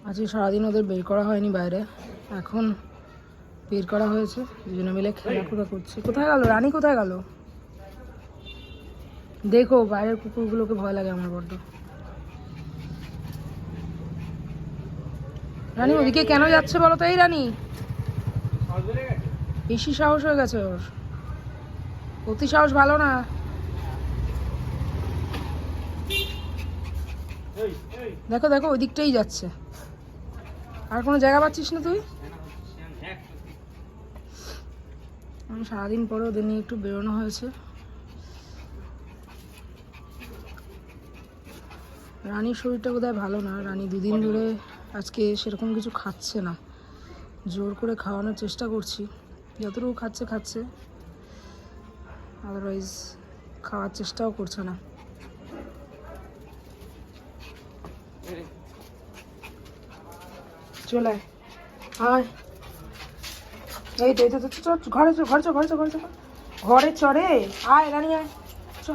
আজকে সারাদিন ওদের বের করা হয়নি বাইরে, এখন বের করা হয়েছে, দুজনে মিলে খেলাধুলা করছে। কোথায় গেল রানী, কোথায় গেল? দেখো বাইরের কুকুরগুলোকে ভয় লাগে আমার বড্ড। রানী ওদিকে কেন যাচ্ছে বলো তো? এই রানী, বেশি সাহস হয়ে গেছে ওর, অতি সাহস ভালো না। দেখো দেখো ওই দিকটাই যাচ্ছে, আর কোনো জায়গা পাচ্ছিস না তুই? আমি সারাদিন পরে ওদের নিয়ে একটু বেরোনো হয়েছে। রানীর শরীরটা বোধহয় ভালো না, রানী দুদিন ধরে আজকে সেরকম কিছু খাচ্ছে না, জোর করে খাওয়ানোর চেষ্টা করছি, যতটুকু খাচ্ছে খাচ্ছে, আদারওয়াইজ খাওয়ার চেষ্টাও করছে না। চলে আয়, এই তো ঘরে চো, ঘরে চো, ঘরে চো, ঘরে চো, ঘরে চড়ে আয় রানী, আয় চ।